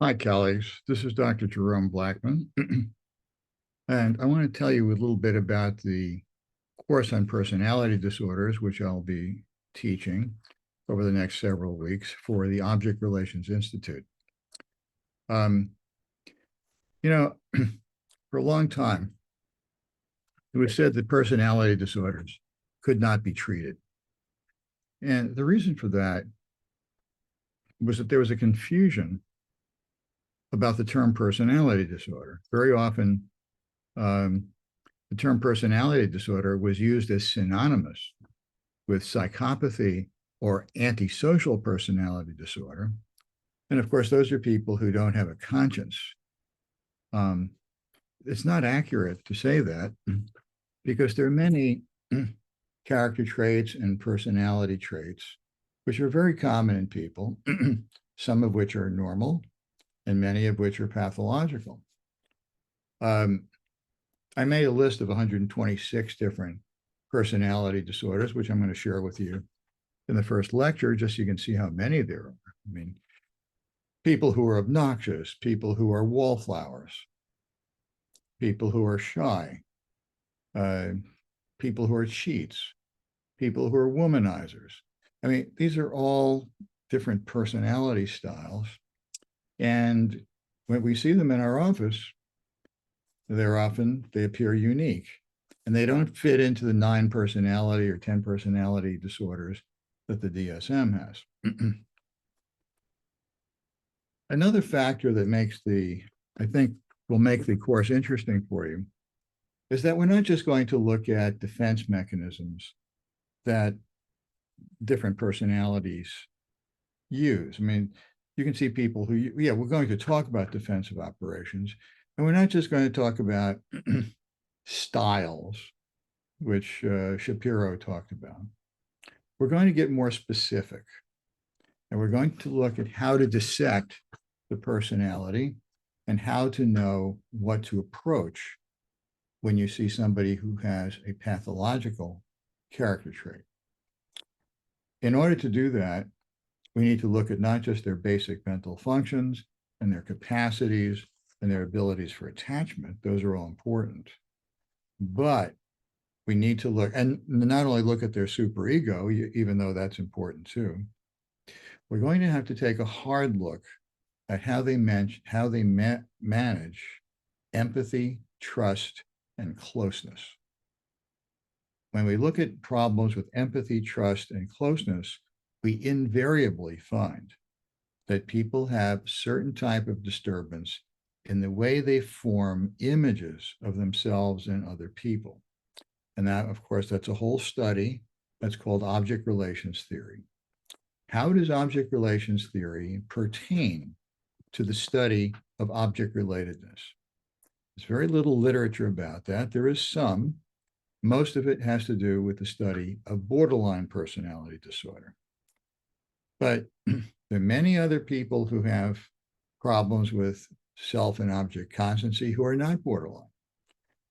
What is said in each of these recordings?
Hi, colleagues. This is Dr. Jerome Blackman, and I want to tell you a little bit about the course on personality disorders, which I'll be teaching over the next several weeks for the Object Relations Institute. Um, you know, for a long time, it was said that personality disorders could not be treated. And the reason for that was that there was a confusion about the term personality disorder. Very often, um, the term personality disorder was used as synonymous with psychopathy or antisocial personality disorder. And of course, those are people who don't have a conscience. Um, it's not accurate to say that because there are many character traits and personality traits which are very common in people, some of which are normal and many of which are pathological. I made a list of 126 different personality disorders, which I'm going to share with you in the first lecture, just so you can see how many there are. I mean, people who are obnoxious, people who are wallflowers, people who are shy, people who are cheats, people who are womanizers. I mean, these are all different personality styles. And when we see them in our office, they appear unique. And they don't fit into the 9 personality or 10 personality disorders that the DSM has. Another factor that I think will make the course interesting for you is that we're not just going to look at defense mechanisms that different personalities use. I mean, you can see people who, we're going to talk about defensive operations, and we're not just going to talk about styles, which Shapiro talked about. We're going to get more specific, and we're going to look at how to dissect the personality and how to know what to approach when you see somebody who has a pathological character trait. In order to do that, we need to look at not just their basic mental functions and their capacities and their abilities for attachment. Those are all important. But we need to look, and not only look at their superego, even though that's important too. We're going to have to take a hard look at how they manage empathy, trust, and closeness. When we look at problems with empathy, trust, and closeness, we invariably find that people have certain type of disturbance in the way they form images of themselves and other people. And that, of course, that's a whole study that's called object relations theory. How does object relations theory pertain to the study of object relatedness? There's very little literature about that. There is some. Most of it has to do with the study of borderline personality disorder. But there are many other people who have problems with self and object constancy who are not borderline.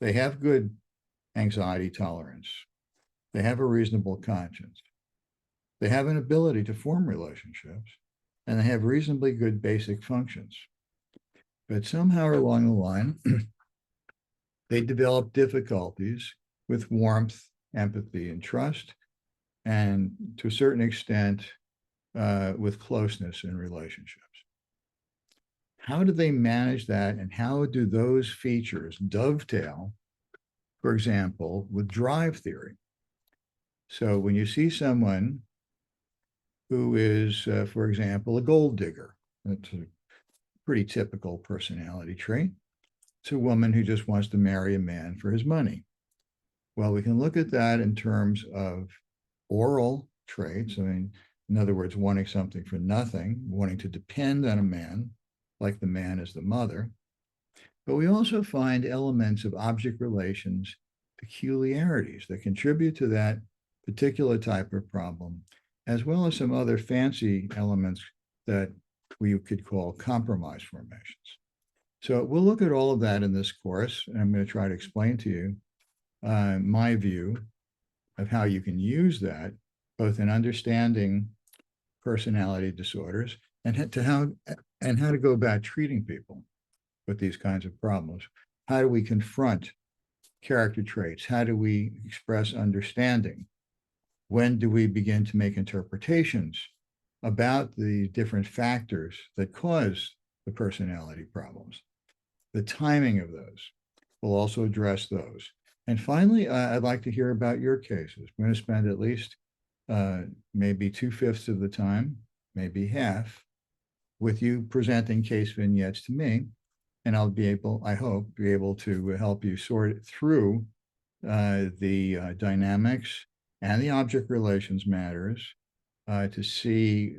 They have good anxiety tolerance. They have a reasonable conscience. They have an ability to form relationships, and they have reasonably good basic functions. But somehow along the line, they develop difficulties with warmth, empathy, and trust, and to a certain extent, with closeness in relationships. How do they manage that, and how do those features dovetail, for example, with drive theory? So when you see someone who is, for example, a gold digger, that's a pretty typical personality trait. It's a woman who just wants to marry a man for his money. Well, we can look at that in terms of oral traits. I mean, in other words, wanting something for nothing, wanting to depend on a man, like the man is the mother. But we also find elements of object relations peculiarities that contribute to that particular type of problem, as well as some other fancy elements that we could call compromise formations. So we'll look at all of that in this course, and I'm going to try to explain to you my view of how you can use that, both in understanding personality disorders and and how to go about treating people with these kinds of problems. How do we confront character traits? How do we express understanding? When do we begin to make interpretations about the different factors that cause the personality problems? The timing of those. We'll also address those. And finally, I'd like to hear about your cases. I'm going to spend at least maybe 2/5 of the time, maybe half, with you presenting case vignettes to me. And I'll be able, I hope, be able to help you sort through the dynamics and the object relations matters to see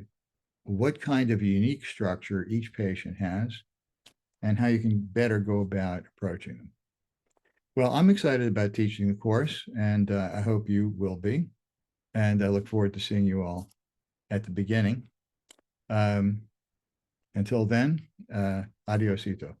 what kind of unique structure each patient has and how you can better go about approaching them. Well, I'm excited about teaching the course, and I hope you will be. And I look forward to seeing you all at the beginning. Until then, adiosito.